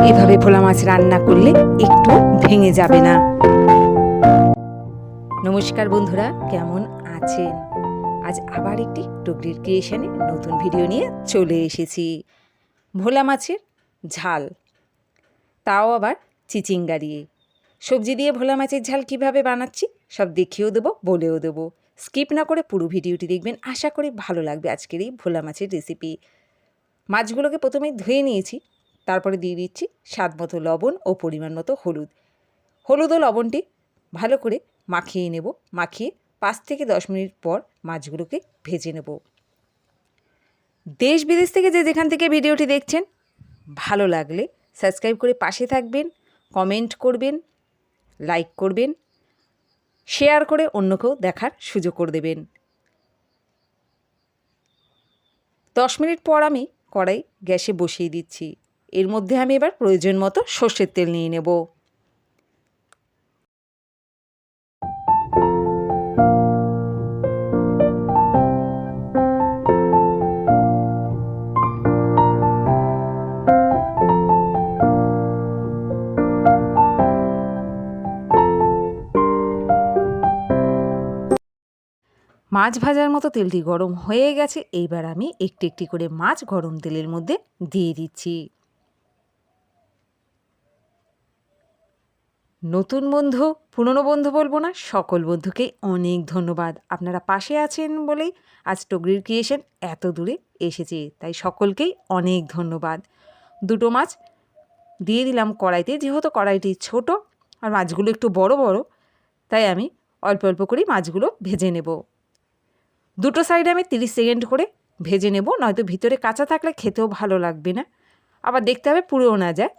এভাবে ভোলা মাছ রান্না করলে একটু ভেঙে যাবে না। নমস্কার বন্ধুরা, কেমন আছেন? আজ আবার একটি টুকরির ক্রিয়েশনে নতুন ভিডিও নিয়ে চলে এসেছি। ভোলা মাছের ঝাল, তাও আবার চিচিঙ্গা দিয়ে। সবজি দিয়ে ভোলা মাছের ঝাল কিভাবে বানাচ্ছি সব দেখিয়েও দেবো, বলেও দেবো। স্কিপ না করে পুরো ভিডিওটি দেখবেন, আশা করি ভালো লাগবে আজকের এই ভোলা মাছের রেসিপি। মাছগুলোকে প্রথমেই ধুয়ে নিয়েছি, তারপরে দিয়ে দিচ্ছি স্বাদ মতো লবণ ও পরিমাণ মতো হলুদ। হলুদ ও লবণটি ভালো করে মাখিয়ে নেব। মাখিয়ে 5 থেকে 10 মিনিট পর মাছগুলোকে ভেজে নেব। দেশ বিদেশ থেকে যে যেখান থেকে ভিডিওটি দেখছেন, ভালো লাগলে সাবস্ক্রাইব করে পাশে থাকবেন, কমেন্ট করবেন, লাইক করবেন, শেয়ার করে অন্যকেও দেখার সুযোগ করে দেবেন। 10 মিনিট পর আমি কড়াই গ্যাসে বসিয়ে দিচ্ছি। এর মধ্যে আমি এবার প্রয়োজন মতো সর্ষের তেল নিয়ে নেব। মাছ ভাজার মতো তেলটি গরম হয়ে গেছে। এইবার আমি একটি একটি করে মাছ গরম তেলের মধ্যে দিয়ে দিচ্ছি। নতুন বন্ধু, পুরনো বন্ধু বলবো না, সকল বন্ধুকেই অনেক ধন্যবাদ। আপনারা পাশে আছেন বলেই আজ টুকরির ক্রিয়েশন এত দূরে এসেছে, তাই সকলকেই অনেক ধন্যবাদ। দুটো মাছ দিয়ে দিলাম কড়াইতে। যেহেতু কড়াইটি ছোট আর মাছগুলো একটু বড় বড়, তাই আমি অল্প অল্প করেই মাছগুলো ভেজে নেব। দুটো সাইডে আমি 30 সেকেন্ড করে ভেজে নেব, নয়তো ভিতরে কাঁচা থাকলে খেতেও ভালো লাগবে না, আবার দেখতে হবে পুড়েও না যায়।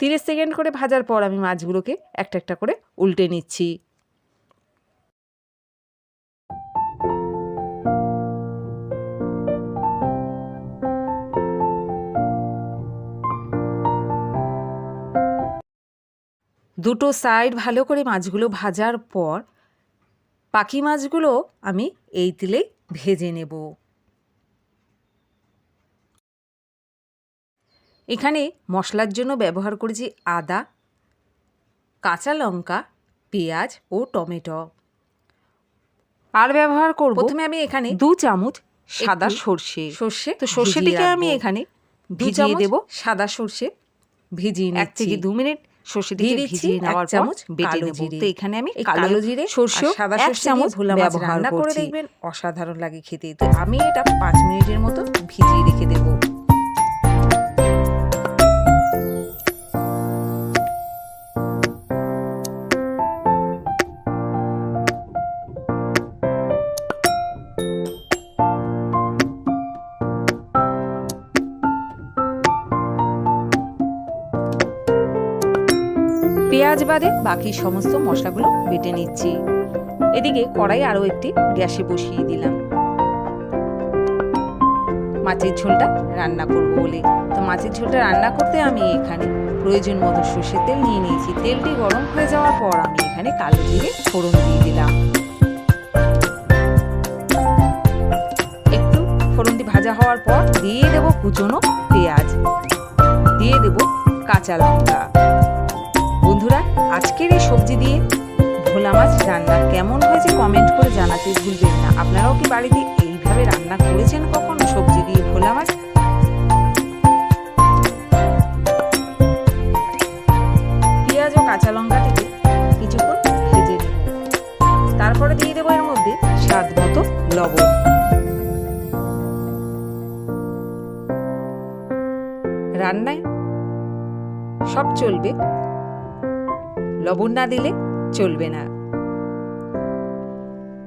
30 সেকেন্ড করে ভাজার পর আমি মাছগুলোকে একটা একটা করে উল্টে নিচ্ছি। দুটো সাইড ভালো করে মাছগুলো ভাজার পর বাকি মাছগুলো আমি এই তেলে ভেজে নেব। এখানে মশলার জন্য ব্যবহার করেছি আদা, কাঁচা লঙ্কা, পেঁয়াজ ও টমেটো। আর ব্যবহার করব, প্রথমে আমি এখানে 2 চামচ সাদা সর্ষে। তো সর্ষেটিকে আমি এখানে ভিজিয়ে দেব। সাদা সর্ষে ভিজিয়ে নিচ্ছি 1 থেকে 2 মিনিট। সর্ষেটিকে ভিজিয়ে নেওয়ার পর বেটে নেব। তো এখানে আমি কালো জিরে, সর্ষে, সাদা সর্ষে চামচ ভোলা মাছ রান্না করে দেখবেন, অসাধারণ লাগে খেতে। তো আমি এটা 5 মিনিটের মতো ভিজিয়ে রেখে দেব। পেঁয়াজ বাদে বাকি সমস্ত মশলাগুলো বেটে নিচ্ছি। এদিকে কড়াই আরও একটি গ্যাসে বসিয়ে দিলাম মাছের ঝোলটা রান্না করব বলে। তো মাছের ঝোলটা রান্না করতে আমি এখানে প্রয়োজন মতো সর্ষের তেল নিয়ে নিয়েছি। তেলটি গরম হয়ে যাওয়ার পর আমি এখানে কালো জিরে ফোড়ন দিয়ে দিলাম। একটু ফোড়নটি ভাজা হওয়ার পর দিয়ে দেব কুচনো পেঁয়াজ, দিয়ে দেব কাঁচা লঙ্কা। বন্ধুরা, আজকের এই সবজি দিয়ে ভোলা মাছ রান্না কেমন হয়েছে কমেন্ট করে জানাতে ভুলবেন না। আপনারাও কি বাড়িতে এইভাবে রান্না করেছেন কখনো সবজি দিয়ে ভোলা মাছ? পেঁয়াজ ও কাঁচা লঙ্কাটিকে কিছুক্ষণ ভেজে নেব। তারপরে দিয়ে দেবো এর মধ্যে স্বাদ মতো লবণ। রান্নায় সব চলবে, লবণ না দিলে চলবে না।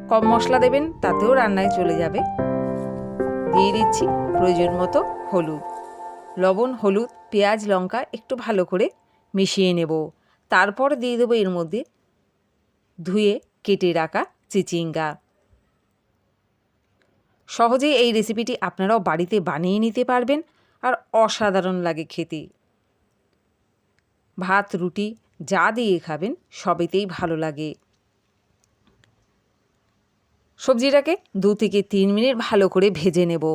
কম মশলা দেবেন, তাতেও রান্নায় চলে যাবে। দিয়ে দিচ্ছি প্রয়োজন মতো হলুদ। লবণ, হলুদ, পেঁয়াজ, লঙ্কা একটু ভালো করে মিশিয়ে নেব। তারপর দিয়ে দেবো এর মধ্যে ধুয়ে কেটে রাখা চিচিঙ্গা। সহজেই এই রেসিপিটি আপনারাও বাড়িতে বানিয়ে নিতে পারবেন, আর অসাধারণ লাগে খেতে। ভাত, রুটি যা দিয়ে খাবেন সবেতেই ভালো লাগে। সবজিটাকে 2 থেকে 3 মিনিট ভালো করে ভেজে নেব।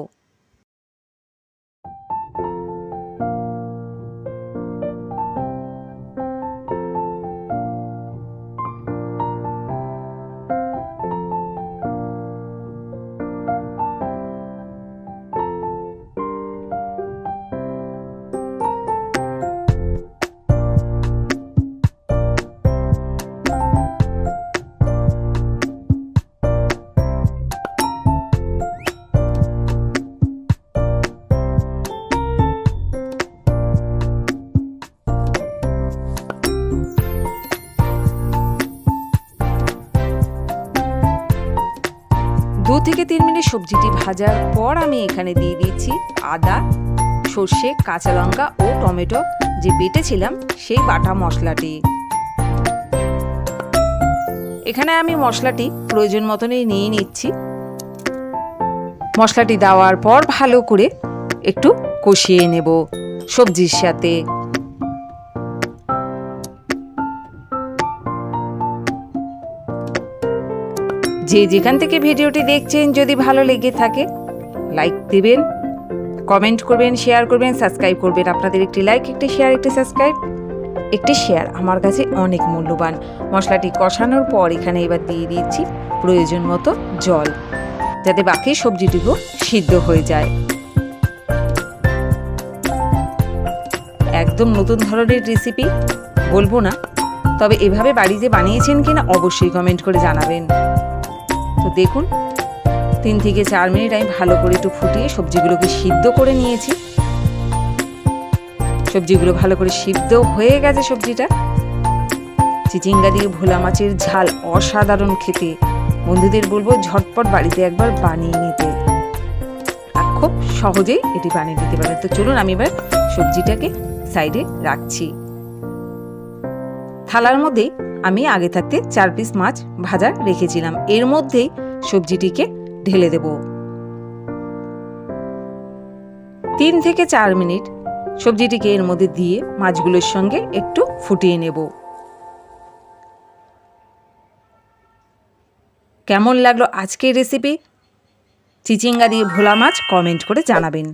থেকে 3 মিনিট সবজিটি ভাজার পর আমি এখানে দিয়ে দিচ্ছি আদা, সর্ষে, কাঁচা লঙ্কা ও টমেটো যে বেটেছিলাম সেই বাটা মশলাটি। এখানে আমি মশলাটি প্রয়োজন মতনই নিয়ে নিচ্ছি। মশলাটি দেওয়ার পর ভালো করে একটু কষিয়ে নেব সবজির সাথে। যে যেখান থেকে ভিডিওটি দেখছেন যদি ভালো লেগে থাকে লাইক দেবেন, কমেন্ট করবেন, শেয়ার করবেন, সাবস্ক্রাইব করবেন। আপনাদের একটি লাইক, একটি শেয়ার, একটি সাবস্ক্রাইব, একটি শেয়ার আমার কাছে অনেক মূল্যবান। মশলাটি কষানোর পর এখানে এবার দিয়ে দিচ্ছি প্রয়োজন মতো জল, যাতে বাকি সবজিটিও সিদ্ধ হয়ে যায়। একদম নতুন ধরনের রেসিপি বলবো না, তবে এভাবে বাড়িতে বানিয়েছেন কিনা অবশ্যই কমেন্ট করে জানাবেন। তো দেখুন 3 থেকে 4 মিনিট আমি ভালো করে একটু ফুটিয়ে সবজিগুলোকে সিদ্ধ করে নিয়েছি। সবজিগুলো ভালো করে সিদ্ধ হয়ে গেছে। সবজিটা চিচিঙ্গা দিয়ে ভোলা মাছের ঝাল অসাধারণ খেতে। বন্ধুদের বলবো ঝটপট বাড়িতে একবার বানিয়ে নিতে, আর খুব সহজেই এটি বানিয়ে দিতে পারে। তো চলুন আমি এবার সবজিটাকে সাইডে রাখছি। থালার মধ্যে আমি আগে থাকতে 4 পিস মাছ ভাজা রেখেছিলাম, এর মধ্যেই সবজিটিকে ঢেলে দেব। 3 থেকে 4 মিনিট সবজিটিকে এর মধ্যে দিয়ে মাছগুলোর সঙ্গে একটু ফুটিয়ে নেব। কেমন লাগলো আজকের রেসিপি চিচিঙ্গা দিয়ে ভোলা মাছ কমেন্ট করে জানাবেন।